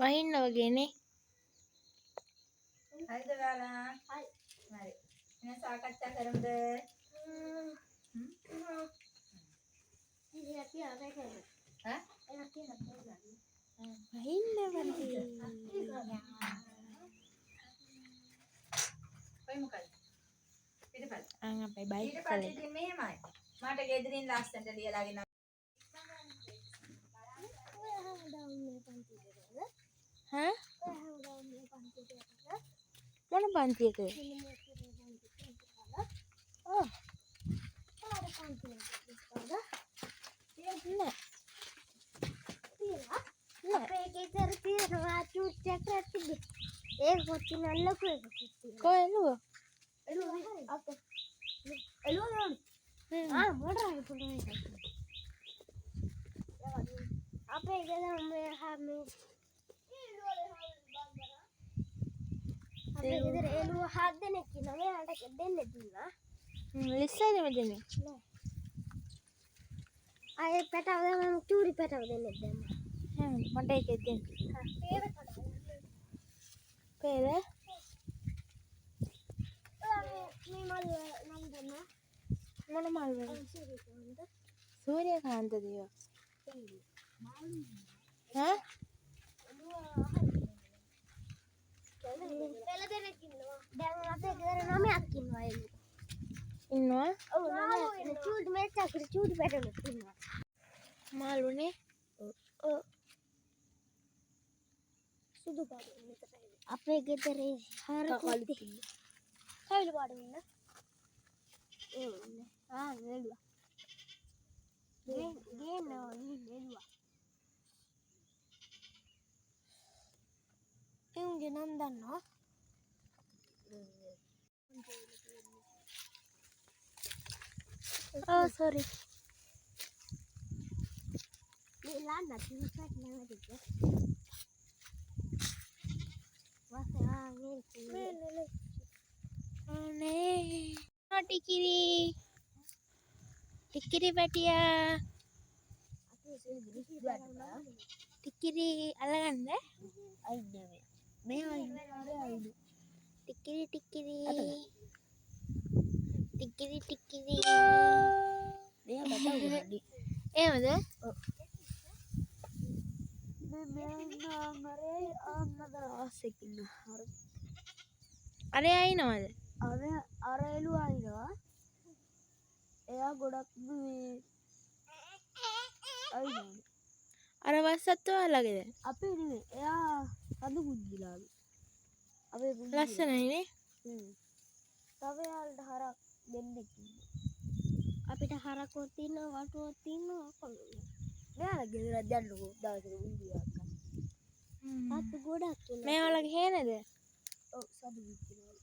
වහින්න වගේනේ. හරිද ඔයාලා? හරි. හරි. එහෙනම් සාකච්ඡා කරමුද? වහින්න වගේ. කොයි මොකද? පිටපත. අපේ බයික් පිටපත ඉතින් මෙහෙමයි. මට ගෙදරින් ලස්සනට ලියලාගෙන ඈ මොන පන්තියක? ඔව්. නෑ. අපේ ගෙදර තියෙනවා චූට්ටක් රැතිද ඒක කොච්චි නල්ලකු එක කොච්චි කොහෙ එළුව? එළුව අපේ එළුව මොඩරාගේ පොඩි එකක් අපේ ගෙදර මේ හැමේ අපේ ගෙදර එළුව 7 දෙනෙක් ඉන්නවා මෙයාට දෙන්න දුන්නා ලිස්සයිද මෙතන? නෑ අය පැටව මම චූරි පැටව දෙන්න දැම්මා මට ඒකෙත් දෙන්න. පෙර මොන මල් වල? සූර්යකාන්ත දේව. ඈ? දැන් අපේ ගෙදර 9ක් ඉන්නවා එළුව. ඉන්නවා? ඔව් 9ක්. චූටි මේච්චා චූටි පැටවලුත් ඉන්නවා. මාළුනේ? ඔව්. සුදු පාට විතරයි. අපේ ගෙදරේ හරකුත් කවිල පාට වෙන්න. එළුවා. ගේනවා එළුවා. එුන්ගේ නම් දන්නවා? Oh, sorry. මේ ලාන්න තියුපැට් නැවතිද? වාසා මේ අනේ. ටිකිරි. ටිකිරි පැටියා. ටිකිරි අල්ලගන්න. අයිනේ මේ අයිනේ ටිකිරි ටිකිරි. ටිකිරි ටිකිරි. මේ බතවුනි. එහෙමද? ඔව්. මේ මරේ අම්මදර ආසෙකින් හරි. අරේ අයිනවද? අර එළුවා ඉනවා. එයා ගොඩක් මේ අයිනවද? අර වස්සත් ඔයාලගේද? අපේ නෙමෙයි. එයා කඳු කුංජිලාගේ. අපේ ලස්සනයිනේ. තව යාළුවට හරක් දෙන්නෙක් ඉන්නවා. අපිට හරකුත් ඉන්නවා වටුවත් ඉන්නවා කොල්ලෝ. මෙයාලා ගෙදරක් යන්නකෝ දවසක වීඩියෝ එකක් ගන්න. අත් ගොඩක් ඉන්නවා. මේ ඔයාලගේ හේනද? ඔව් සතු විකිනවා.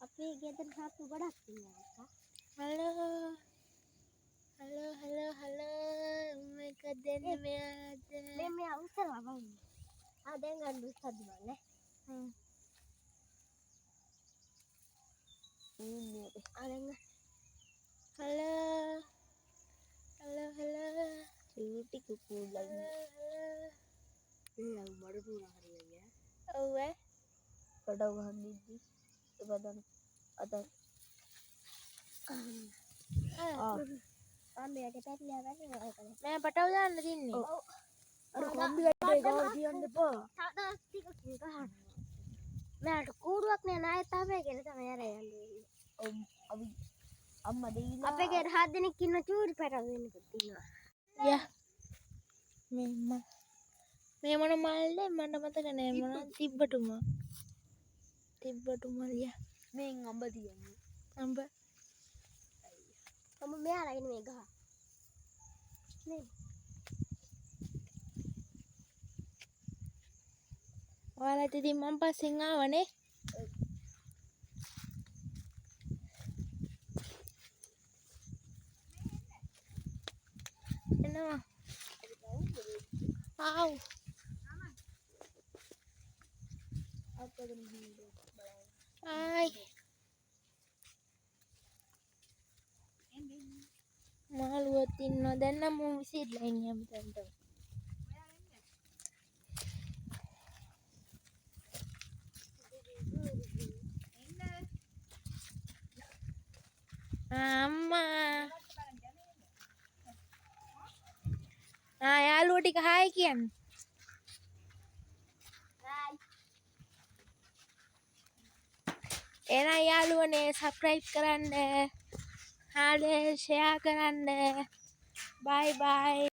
අපේ ගෙදර සතු ගොඩක් ඉන්නවා අක්කා. හලෝ. Hello hello hello. මේක දෙන්න මෙයාද? මේ උස්සලා බලන්න. දැන් ගන්න උස්සද්ද බලන්න. හලෝ. Hello hello. චූටි කුකුල්ලන්. මේ මඩ පුරා හරියන්නේ. ඔව් ඈ. කඩව ගහන්න ඉද්දි එපදන් අත අම්මයට පැටලියා ගන්නවා ඒකනේ. මම පටව දාන්න තින්නේ. ඔව්. අර කොම්බි වැඩේ ගාව තියන්න එපා. තාතාස් ටික ගහන්න. මට කූඩුවක් නෑ නායත් අපේ ගෙදර තමයි අර යන්නේ. ඔව් අපි අම්මා දෙයිලා අපේ ගෙදර 7 දෙනෙක් ඉන්න චූටි පැටව දෙන්නෙකුත් ඉන්නවා. යා. මේ මොන මල්ද මට මතක නෑ මොන තිබ්බටුම. ලියා. මේන් අඹ තියන්නේ. අඹ. අම්ම මෙයාලගෙන මේ ගහ. නේ. ඔයාලට ඉතින් මම පස්සෙන් ආවනේ. එනවා. ආව්. අපේ ගෙදර බලන්න. ආයි මාළුවොත් ඉන්නවා දැන් නම් මම විසිරලා ඉන්නේ හැමතැනටම අම්මා යාළුවෝ ටික හායි කියන්න එහෙනම් යාළුවනේ සබ්ස්ක්‍රයිබ් කරන්න හාඩ් ෂෙයා කරන්න බයි බයි